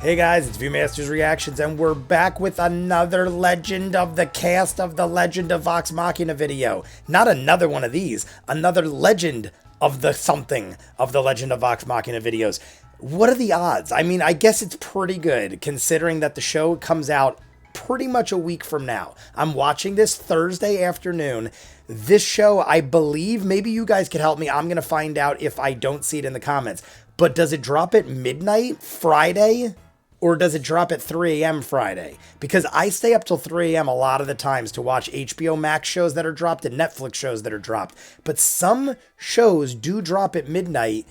Hey guys, it's ViewMasters Reactions, and we're back with another Legend of the Cast of the Legend of Vox Machina video. Not another one of these, another Legend of the something of the Legend of Vox Machina videos. What are the odds? I mean, I guess it's pretty good, considering that the show comes out pretty much a week from now. I'm watching this Thursday afternoon. This show, I believe, maybe you guys could help me. I'm going to find out if I don't see it in the comments. But does it drop at midnight Friday? Or does it drop at 3 a.m. Friday? Because I stay up till 3 a.m. a lot of the times to watch HBO Max shows that are dropped and Netflix shows that are dropped. But some shows do drop at midnight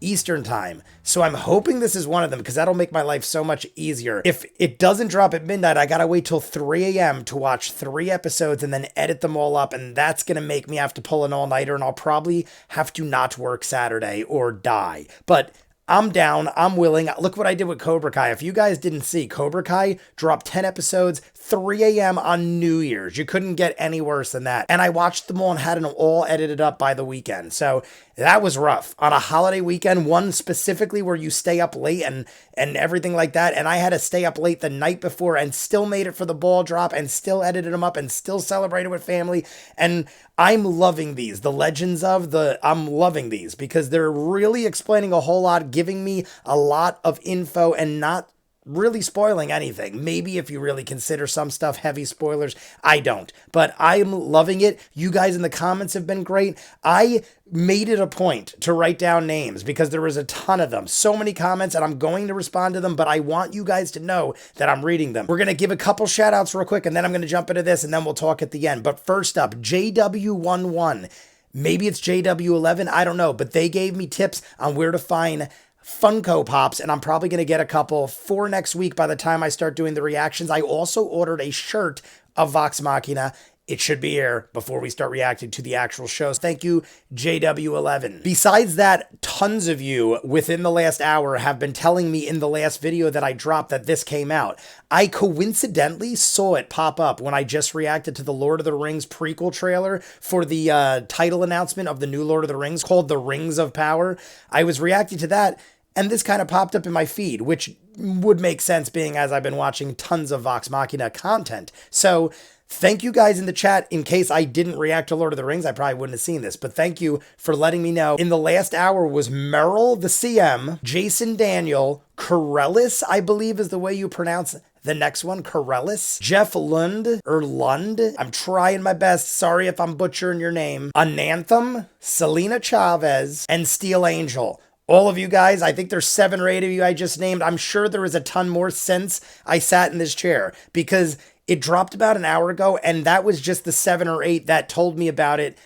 Eastern time. So I'm hoping this is one of them because that'll make my life so much easier. If it doesn't drop at midnight, I gotta wait till 3 a.m. to watch 3 episodes and then edit them all up. And that's gonna make me have to pull an all-nighter, and I'll probably have to not work Saturday or die. But I'm down. I'm willing. Look what I did with Cobra Kai. If you guys didn't see, Cobra Kai dropped 10 episodes, 3 a.m. on New Year's. You couldn't get any worse than that. And I watched them all and had them all edited up by the weekend. So that was rough. On a holiday weekend, one specifically where you stay up late and everything like that. And I had to stay up late the night before and still made it for the ball drop and still edited them up and still celebrated with family. And I'm loving these. I'm loving these because they're really explaining a whole lot, giving me a lot of info and not really spoiling anything. Maybe if you really consider some stuff heavy spoilers, I don't. But I'm loving it. You guys in the comments have been great. I made it a point to write down names because there was a ton of them. So many comments, and I'm going to respond to them, but I want you guys to know that I'm reading them. We're going to give a couple shout outs real quick, and then I'm going to jump into this, and then we'll talk at the end. But first up, JW11. Maybe it's JW11, I don't know, but they gave me tips on where to find Funko Pops, and I'm probably going to get a couple for next week by the time I start doing the reactions. I also ordered a shirt of Vox Machina. It should be here before we start reacting to the actual shows. Thank you, JW11. Besides that, tons of you within the last hour have been telling me in the last video that I dropped that this came out. I coincidentally saw it pop up when I just reacted to the Lord of the Rings prequel trailer for the title announcement of the new Lord of the Rings called The Rings of Power. I was reacting to that, and this kind of popped up in my feed, which would make sense being as I've been watching tons of Vox Machina content. So thank you guys in the chat. In case I didn't react to Lord of the Rings, I probably wouldn't have seen this, but thank you for letting me know. In the last hour was Merrill the CM, Jason Daniel, Corellis, I believe is the way you pronounce the next one, Corellis, Jeff Lund, I'm trying my best. Sorry if I'm butchering your name. Ananthem, Selena Chavez, and Steel Angel. All of you guys, I think there's 7 or 8 of you I just named. I'm sure there is a ton more since I sat in this chair because it dropped about an hour ago, and that was just the 7 or 8 that told me about it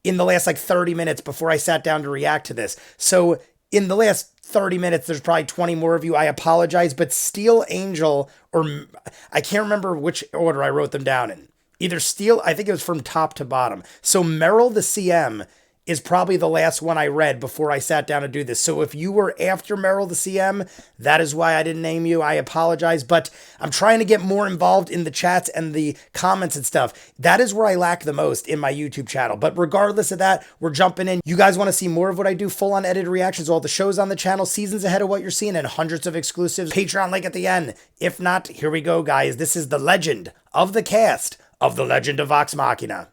in the last 30 minutes before I sat down to react to this. So in the last 30 minutes, there's probably 20 more of you. I apologize, but Steel Angel, or I can't remember which order I wrote them down in. Either Steel, I think it was from top to bottom. So Merrill the CM is probably the last one I read before I sat down to do this. So if you were after Merrill the CM, that is why I didn't name you. I apologize, but I'm trying to get more involved in the chats and the comments and stuff. That is where I lack the most in my YouTube channel. But regardless of that, we're jumping in. You guys want to see more of what I do? Full-on edited reactions, all the shows on the channel, seasons ahead of what you're seeing, and hundreds of exclusives. Patreon link at the end. If not, here we go, guys. This is the Legend of the Cast of the Legend of Vox Machina.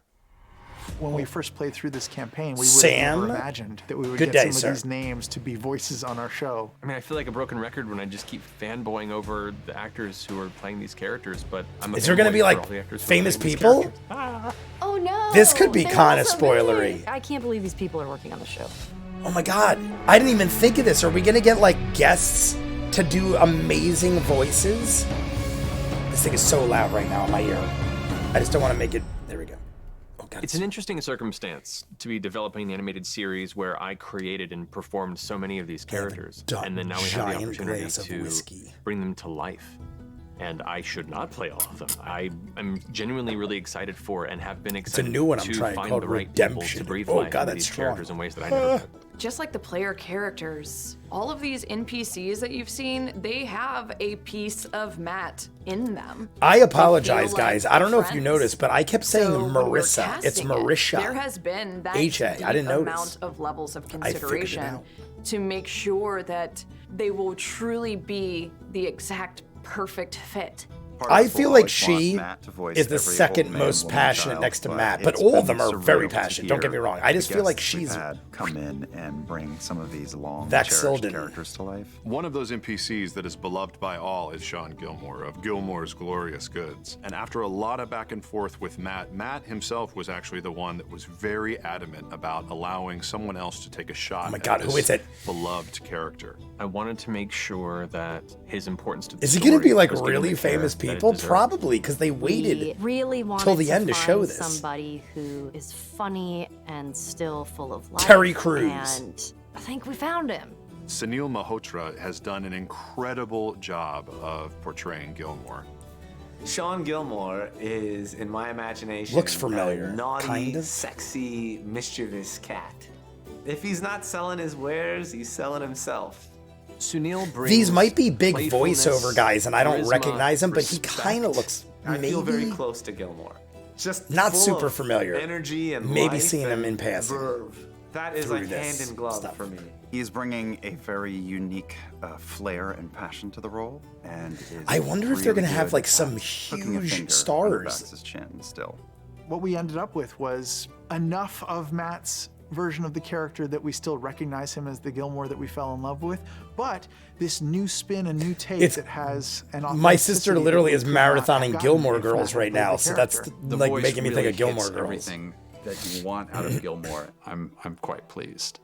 When we first played through this campaign, we would have never imagined that we would get some of these names to be voices on our show. I mean, I feel like a broken record when I just keep fanboying over the actors who are playing these characters, but I'm a Is there going to be like famous people? Oh no! This could be kind of spoilery. I can't believe these people are working on the show. Oh my god, I didn't even think of this. Are we going to get like guests to do amazing voices? This thing is so loud right now in my ear. I just don't want to make it. There we go. It's an interesting circumstance to be developing an animated series where I created and performed so many of these characters, and then now we have the opportunity to bring them to life. And I should not play all of them. I am genuinely really excited for and have been excited it's a new one to I'm trying find called the right Redemption. people to breathe Oh life god, into that's these strong. characters in ways that I never could. Just like the player characters, all of these NPCs that you've seen, they have a piece of Matt in them. I apologize, guys. Like I don't know if you friends. noticed, but I kept saying So when we're Marissa. It's casting Marisha. There has been that H.A. I didn't deep notice. amount of levels of I figured it consideration out. to make sure that they will truly be the exact perfect fit. I feel like she is the second most passionate next to Matt, but all of them are very passionate. Don't get me wrong. I just feel like she's come in and bring some of these long cherished characters to life. One of those NPCs that is beloved by all is Sean Gilmore of Gilmore's Glorious Goods. And after a lot of back and forth with Matt, Matt himself was actually the one that was very adamant about allowing someone else to take a shot at who is it? Beloved character. I wanted to make sure that his importance to the Is he story going to be like was given really the care famous that it people? deserved. Probably, because they waited really wanted till the end to show find this. Somebody who is funny and still full of life. Terry Crews. And I think we found him. Sunil Malhotra has done an incredible job of portraying Gilmore. Sean Gilmore is, in my imagination, Looks familiar, a naughty, kind of. sexy, mischievous cat. If he's not selling his wares, he's selling himself. Sunil brings These might be big playfulness, voiceover guys, and I don't charisma, recognize him, but he respect. kind of looks I feel very maybe close to Gilmore. Just not full super of familiar. energy and Maybe life seeing him and in passing verve. That is through like this hand in glove stuff. for me. He is bringing a very unique flair and passion to the role, and is I wonder if they're really gonna have good like at some hooking a huge finger under stars. Bax's chin still. What we ended up with was enough of Matt's version of the character that we still recognize him as the Gilmore that we fell in love with, but this new spin, a new take that has an My sister authenticity literally that is we could not have marathoning gotten Gilmore if Girls Matt right played now, the so that's character. The like voice making me really think of Gilmore hits Girls. everything that you want out of Gilmore. I'm quite pleased.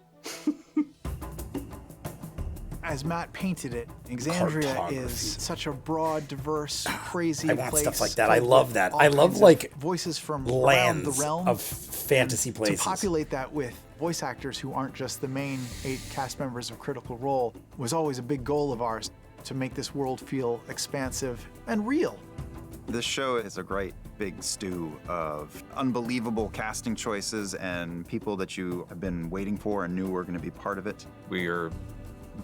As Matt painted it, Exandria is such a broad, diverse, crazy I want place. stuff like that. I filled love with that. all I love kinds of like voices from around lands the realm of fantasy and places. To populate that with voice actors who aren't just the main 8 cast members of Critical Role was always a big goal of ours, to make this world feel expansive and real. This show is a great big stew of unbelievable casting choices and people that you have been waiting for and knew were going to be part of it. We are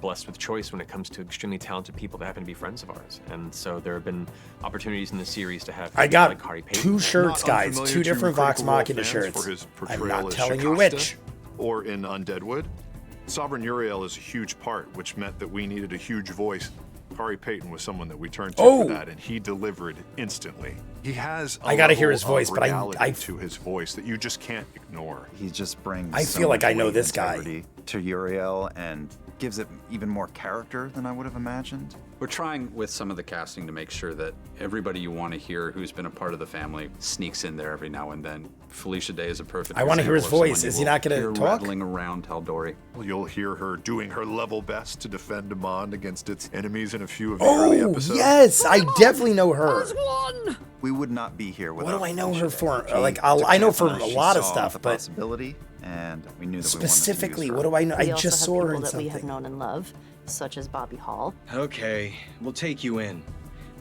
blessed with choice when it comes to extremely talented people that happen to be friends of ours. And so there have been opportunities in the series to have I got like Harry Payton. 2 shirts, Not guys. unfamiliar 2 to different Vox Critical Role Machina fans shirts. For his I'm portrayal not as telling you Shikasta, which. Or in Undeadwood. Sovereign Uriel is a huge part, which meant that we needed a huge voice. Harry Payton was someone that we turned to for that, and he delivered instantly. He has I gotta hear his voice, but I to his voice that you just can't ignore. He just brings I so feel like much I know weight this and guy. integrity to Uriel and gives it even more character than I would have imagined. We're trying with some of the casting to make sure that everybody you want to hear who's been a part of the family sneaks in there every now and then. Felicia Day is a perfect I wanna hear his example of voice. someone Is you he not will gonna hear talk? rattling around Tal'Dorei. You'll hear her doing her level best to defend Amon against its enemies in a few of the early Oh, episodes. yes! I definitely know her. We would not be here without. What do I know Felicia her for? Day. She Like, took I know chances from on a us. She lot of saw stuff, the but possibility, and we knew that specifically, we what do I know? We I also just have saw her people in that we have something. known and love, such as Bobby Hall. Okay, we'll take you in.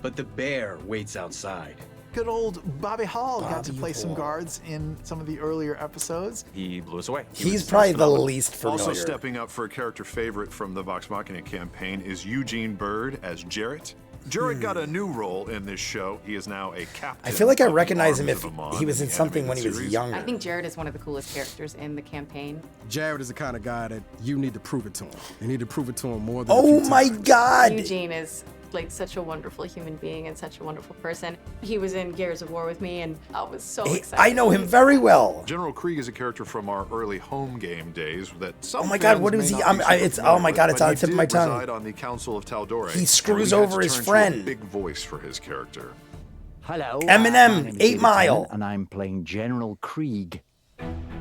But the bear waits outside. Good old Bobby Hall got to Bobby play some Hall. guards in some of the earlier episodes. He blew us away. He's probably the least familiar. Also stepping up for a character favorite from the Vox Machina campaign is Eugene Bird as Jarrett. Jarrett got a new role in this show. He is now a captain. I feel like I of the recognize him Arms if of Amon he was in the something when he animated was series. younger. I think Jared is one of the coolest characters in the campaign. Jared is the kind of guy that you need to prove it to him. You need to prove it to him more than a Oh few my times. God! Eugene is like such a wonderful human being and such a wonderful person. He was in Gears of War with me, and I was so excited. I know him very well. General Krieg is a character from our early home game days that some Oh my God, fans what may is he? not be super It's oh familiar my God, with, it's but on he the tip of did my tongue. reside on the Council of Tal'Dorei. He screws and we had over to his turn to a friend. big voice for his character. Hello. Eminem, my name is 8 David Mile. Tennant, and I'm playing General Krieg.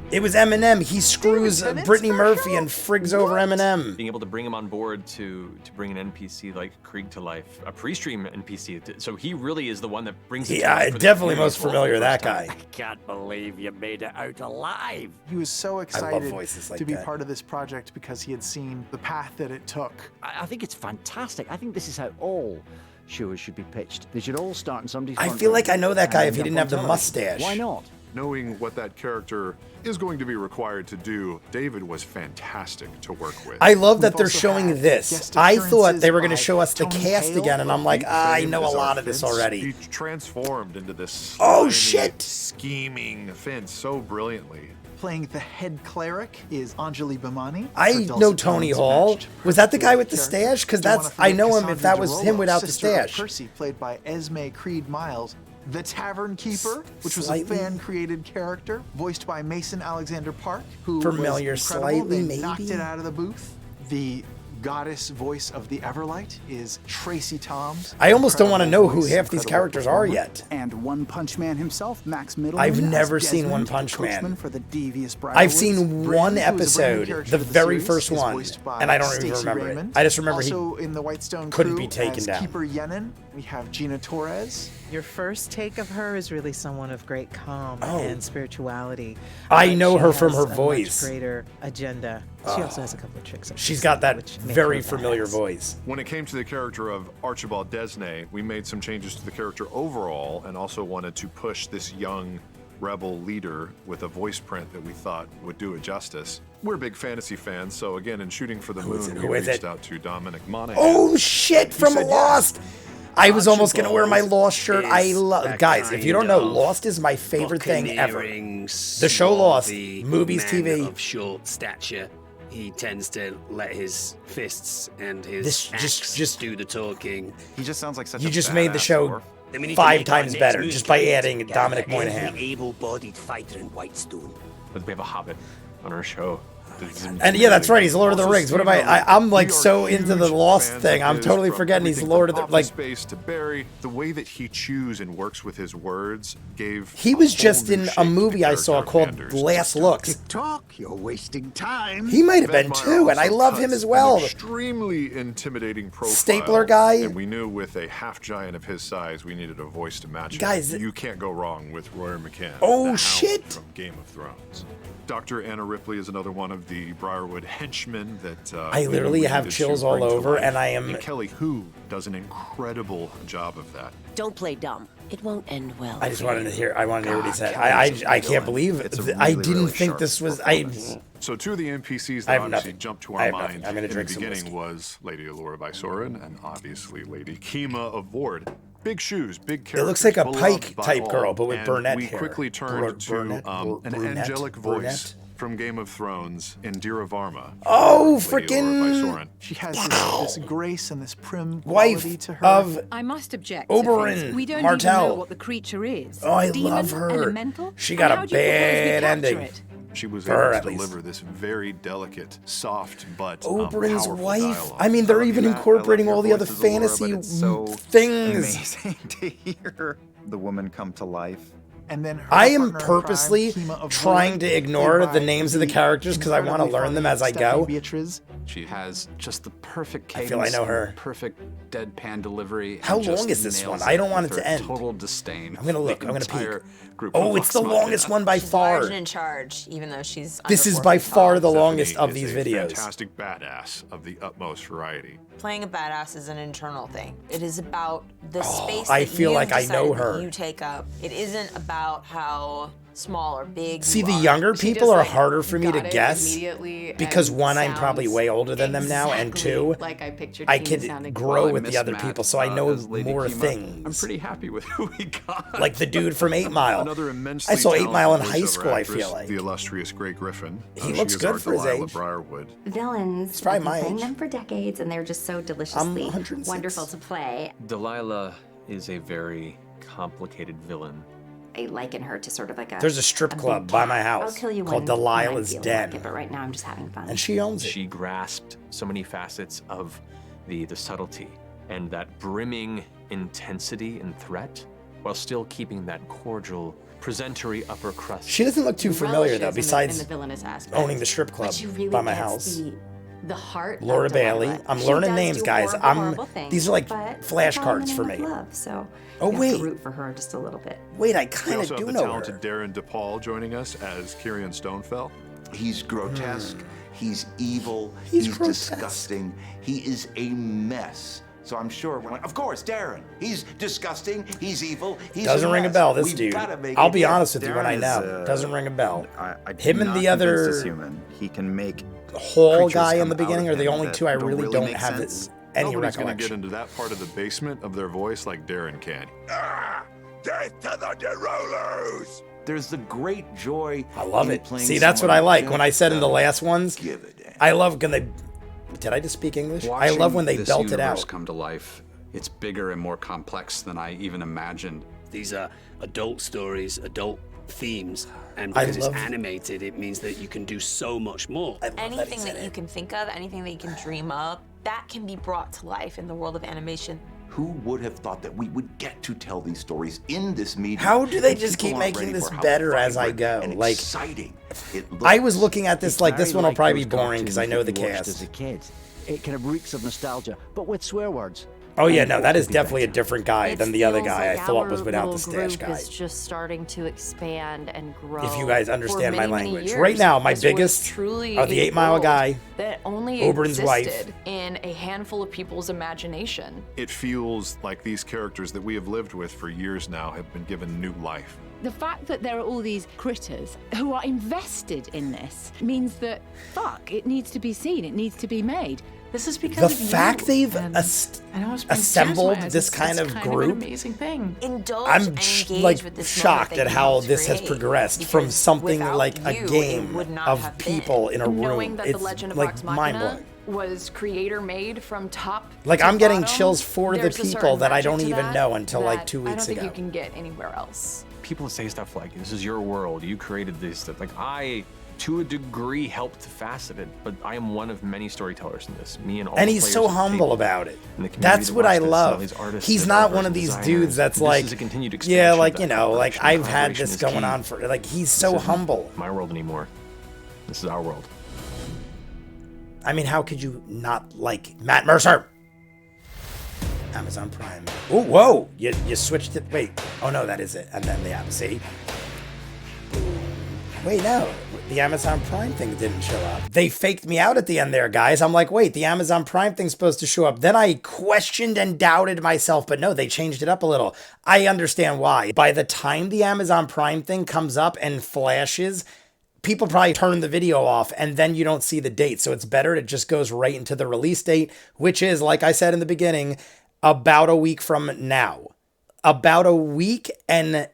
It was Eminem. He screws Brittany Murphy and frigs over Eminem. Being able to bring him on board to bring an NPC like Krieg to life, a pre-stream NPC. So he really is the one that brings it to Yeah, life for the definitely community most as well familiar for with the that first time. guy. I can't believe you made it out alive. He was so excited voices like to be that. part of this project because he had seen the path that it took. I think it's fantastic. I think this is how all shows should be pitched. They should all start in somebody's I front feel room like I know that guy and if he end didn't up have the on television. mustache. Why not? knowing what that character is going to be required to do, David was fantastic to work with. I love that they're showing this. I thought they were going to show us the cast again, and I'm like, I know a lot of this already. He transformed into this shit, scheming Finn so brilliantly. Playing the head cleric is Anjali Bhimani. I know Tony Hall. Was that the guy with the stash? Because I know him if that was him without the stash. Percy, played by Esme Creed Miles. The Tavern Keeper, which was a fan-created character, voiced by Mason Alexander Park, who familiar was incredible. Slightly, They maybe. knocked it out of the booth. The goddess voice of the Everlight is Tracy Toms. I almost don't want to know who half these characters are yet. And One Punch Man himself, Max Middleman. I've never as seen Desmond, One Punch Man. coachman for the devious I've Briarwoods. seen one episode, the very first one, and I don't even Stacey remember Raymond. it. I just remember Also in the Whitestone couldn't crew be taken as down. Keeper Yenin, we have Gina Torres. Your first take of her is really someone of great calm and spirituality. I but know she her from has her a voice. Much greater agenda. She also has a couple of tricks. up She's her got sleeve, that which make very her familiar badass. voice. When it came to the character of Archibald Desney, we made some changes to the character overall and also wanted to push this young rebel leader with a voice print that we thought would do it justice. We're big fantasy fans, so again, in Shooting for the Moon, we reached out to Dominic Monaghan. Oh shit, from said Lost! I was almost gonna wear my Lost shirt. I love, guys. If you don't know, Lost is my favorite thing ever. The show Lost, movies, TV. Of short stature, he tends to let his fists and his This- axe just- do the talking. He just sounds like such You a just made the badass show dwarf. Then we need to 5 make our times next better move just by correct. adding Dominic Monaghan. Every able-bodied fighter in Whitestone. But we have a hobbit on our show. And yeah, that's right. He's Lord of the Rings. What am I'm like so into the Lost thing. I'm totally forgetting he's Lord of the like. Space to Barry, the way that he chews and works with his words gave. He was just in a movie I saw called Last Looks. Talk, you're wasting time. He might have been too, and I love him as well. An extremely intimidating profile. Stapler guy. And we knew with a half giant of his size, we needed a voice to match him. Guys, you can't go wrong with Roy McCann. Oh, the Hound shit. From Game of Thrones. Dr. Anna Ripley is another one of the Briarwood henchmen that I literally have needed chills to all bring to over, life. and I am. And Kelly Hu does an incredible job of that. Don't play dumb. It won't end well. I just wanted to hear. I wanted to hear what he said. I can't believe it. I didn't think this was. So two of the NPCs I that have obviously nothing. jumped to I our have mind nothing. I'm gonna in the drink some beginning whiskey. was Lady Allura by Soren and obviously Lady Kima of Vord. Big shoes, big characters. It looks like a beloved Pike by type all. girl, but with And brunette we hair. quickly turned to an brunette, angelic voice brunette. from Game of Thrones, Indira Varma. Oh, Lady Allura by Soren. She has this grace and this prim Wife quality to her. of I must object. Oberyn We don't Martell. even know what the creature is. Oh, I Demon, love her. Elemental? She got And a how do you propose we bad capture ending. it? She was For her, able at to least. deliver this very delicate, soft, but Oberyn's powerful wife. dialogue. I mean, they're even that. I love incorporating your all the other voices, Allura, but fantasy it's so things. Amazing to hear the woman come to life. And then her I am partner in purposely crime, Kima of trying Vord, to played ignore by the names of the characters because I want to incredibly learn them funny as I Stephanie go. Beatriz. She has just the perfect I cadence. feel I know her. and Perfect deadpan delivery. How and just long is this nails one? I don't it want with it to her end. Total disdain. I'm gonna look. The I'm gonna entire peek. group of Oh, it's Vox the Machina. longest one by far. Large and in charge, even though she's This under is 4 by feet far tall. the longest of Stephanie these is a videos. Fantastic badass of the utmost variety. Playing a badass is an internal thing. It is about the space I that feel you've like I know decided that her. you take up. It isn't about how small or big See, you the are. younger She people just, are like, harder for me to got it guess immediately because and one, I'm probably sounds way older than them now, and exactly two, like I pictured I Kima could sounding. grow Well, I with the miss other Matt, people, so I know as Lady more Kima. things. I'm pretty happy with who we got. Like the dude from 8 Mile. Another immensely I saw 8 Mile in talented high school, I actress, feel like. The illustrious Grey Griffin. He She looks is good our for his Delilah age. Briarwood. Villains, He's probably I've my been playing age. them for decades, and they're just so deliciously 106. wonderful to play. Delilah is a very complicated villain. I liken her to sort of like a. There's a strip club by my house I'll kill you called when I Delilah's feel Den. like it, but right now I'm just having fun. And she owns it. She grasped so many facets of the subtlety and that brimming intensity and threat while still keeping that cordial, presentery upper crust. She doesn't look too familiar though, relishes besides in the villainous aspect. owning the strip club But she really by my gets house. The heart. Laura of Delilah. Bailey. I'm She learning does names, do guys. horrible things, These are like but flashcards for me. Love, so Oh, you have wait. to root for her just a little bit. Wait, I We kind of also do have the know talented her. Darren DePaul joining us as Kyrian Stonefell. He's grotesque. He's evil. He's He's grotesque. disgusting. He is a mess. So I'm sure we're like, of course, Darren. He's disgusting. He's evil. He's Doesn't ring a bell, this dude. I'll be honest with you when I Darren know. Doesn't ring a bell. Him and the other human. He can make Hall guy in the beginning are the only two I really don't have any Nobody's going to recollection. get into that part of the basement of their voice like Darren can. Death to the Derolers! There's the great joy. I love it. See, that's what I like. When I said in the last ones, I love when they... Did I just speak English? I love when they belt it out. Come to life. It's bigger and more complex than I even imagined. These are adult stories, adult themes, and because it's animated, it means that you can do so much more. Anything that you can think of, anything that you can dream of, that can be brought to life in the world of animation. Who would have thought that we would get to tell these stories in this medium? How do they And just people keep aren't making ready this for how better as I vibrant go? and Like, exciting it looks. I was looking at this like this one will Very probably be those boring because I know the cartoons that you watched cast. as a kid. It kind of reeks of nostalgia, but with swear words. Oh yeah, And no, that is be definitely a better. different guy than the other guy I thought was without the stash guy. Is just starting to expand and grow. If you guys understand for my many, many language. years. Right now, my This was biggest truly are the a 8 Mile world guy, that only Oberyn's wife. existed in a handful of people's imagination. It feels like these characters that we have lived with for years now have been given new life. The fact that there are all these critters who are invested in this means that, fuck, it needs to be seen, it needs to be made. This is The because fact they've assembled this kind of an group, amazing thing. Indulge I'm and engage like with this shocked moment at that how you this has create, progressed from because something without like a you, it game would not of have people in a room. Knowing that the It's Legend of like Vox mind Machina blowing. was creator made from top Like to I'm getting bottom, chills for the there's a people certain that I magic don't to even that know until like that 2 weeks I don't think ago. you can get anywhere else. People say stuff like, this is your world, you created this stuff. Like, I, to a degree, helped to facet it, but I am one of many storytellers in this. Me and all And the he's players so at the humble table, about it. and the community That's that what I watched this, love. all these artists, He's not one of developers, these designers. dudes that's This like, is a continued yeah, expansion like, of you that know, like collaboration. I've had Collaboration this is going key. on for, like, he's so This isn't humble. my world anymore. This is our world. I mean, how could you not like Matt Mercer? Amazon Prime. Oh, whoa! You switched it. Wait. Oh no, that is it. And then the app. See? Wait, no. The Amazon Prime thing didn't show up. They faked me out at the end there, guys. I'm like, wait, the Amazon Prime thing's supposed to show up. Then I questioned and doubted myself, but no, they changed it up a little. I understand why. By the time the Amazon Prime thing comes up and flashes, people probably turn the video off and then you don't see the date. So it's better it just goes right into the release date, which is, like I said in the beginning, about a week from now. About a week and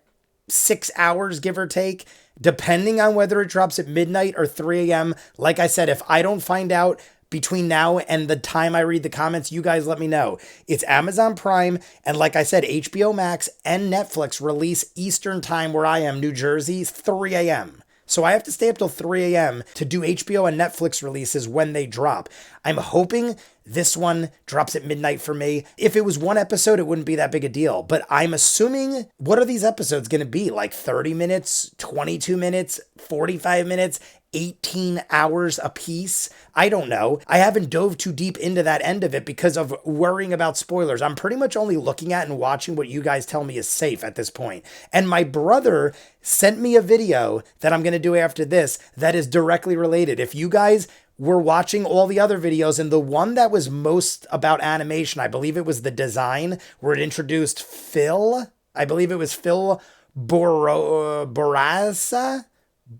6 hours, give or take, depending on whether it drops at midnight or 3 a.m. Like I said, if I don't find out between now and the time I read the comments, you guys let me know. It's Amazon Prime, and like I said, HBO Max and Netflix release Eastern time where I am, New Jersey, 3 a.m. So I have to stay up till 3 a.m. to do HBO and Netflix releases when they drop. I'm hoping this one drops at midnight for me. If it was one episode, it wouldn't be that big a deal. But I'm assuming, what are these episodes going to be? Like 30 minutes, 22 minutes, 45 minutes, 18 hours a piece? I don't know. I haven't dove too deep into that end of it because of worrying about spoilers. I'm pretty much only looking at and watching what you guys tell me is safe at this point. And my brother sent me a video that I'm going to do after this that is directly related. If you guys were watching all the other videos, and the one that was most about animation, I believe it was the design where it introduced Phil. I believe it was Phil Bourassa. It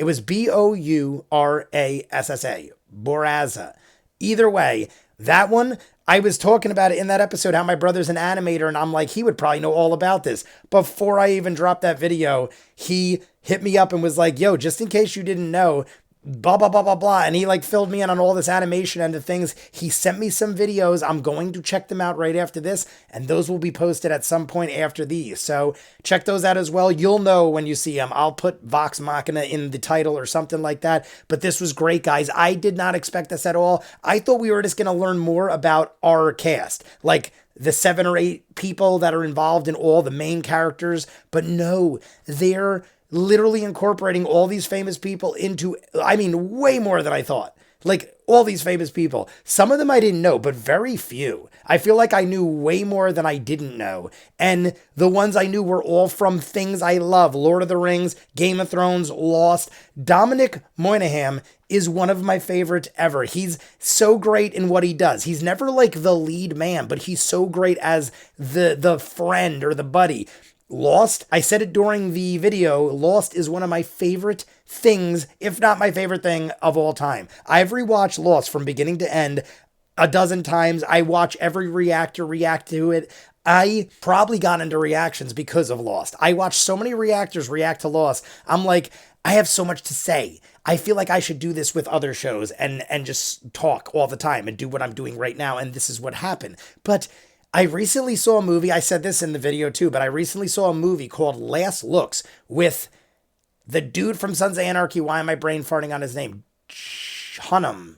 was Bourassa. Bourassa. Either way, that one, I was talking about it in that episode, how my brother's an animator, and I'm like, he would probably know all about this. Before I even dropped that video, he hit me up and was like, yo, just in case you didn't know, blah, blah, blah, blah, blah. And he like filled me in on all this animation and the things. He sent me some videos. I'm going to check them out right after this, and those will be posted at some point after these. So check those out as well. You'll know when you see them. I'll put Vox Machina in the title or something like that. But this was great, guys. I did not expect this at all. I thought we were just going to learn more about our cast, like the 7 or 8 people that are involved in all the main characters. But no, they're literally incorporating all these famous people into, I mean, way more than I thought. Like, all these famous people. Some of them I didn't know, but very few. I feel like I knew way more than I didn't know. And the ones I knew were all from things I love. Lord of the Rings, Game of Thrones, Lost. Dominic Moynihan is one of my favorites ever. He's so great in what he does. He's never like the lead man, but he's so great as the friend or the buddy. Lost, I said it during the video, Lost is one of my favorite things, if not my favorite thing of all time. I've rewatched Lost from beginning to end a dozen times. I watch every reactor react to it. I probably got into reactions because of Lost. I watched so many reactors react to Lost. I'm like, I have so much to say. I feel like I should do this with other shows and just talk all the time and do what I'm doing right now. And this is what happened. But I recently saw a movie, I said this in the video too, but I recently saw a movie called Last Looks with the dude from Sons of Anarchy. Why am I brain farting on his name? Charlie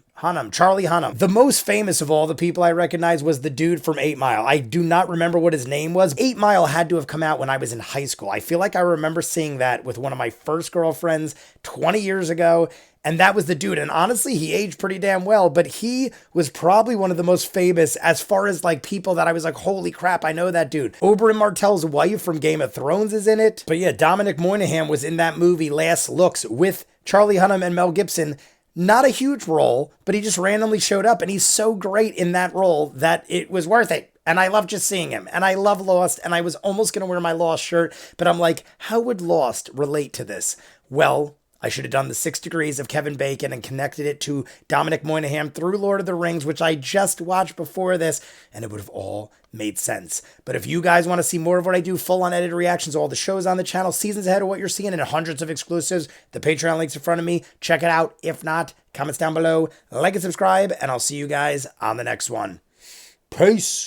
Hunnam. The most famous of all the people I recognize was the dude from 8 Mile. I do not remember what his name was. 8 Mile had to have come out when I was in high school. I feel like I remember seeing that with one of my first girlfriends 20 years ago. And that was the dude. And honestly, he aged pretty damn well, but he was probably one of the most famous as far as like people that I was like, holy crap, I know that dude. Oberyn Martell's wife from Game of Thrones is in it. But yeah, Dominic Moynihan was in that movie Last Looks with Charlie Hunnam and Mel Gibson. Not a huge role, but he just randomly showed up and he's so great in that role that it was worth it. And I love just seeing him. And I love Lost, and I was almost going to wear my Lost shirt, but I'm like, how would Lost relate to this? Well, I should have done the 6 Degrees of Kevin Bacon and connected it to Dominic Moynihan through Lord of the Rings, which I just watched before this, and it would have all made sense. But if you guys want to see more of what I do, full unedited reactions, all the shows on the channel, seasons ahead of what you're seeing, and hundreds of exclusives, the Patreon link's in front of me. Check it out. If not, comments down below, like and subscribe, and I'll see you guys on the next one. Peace.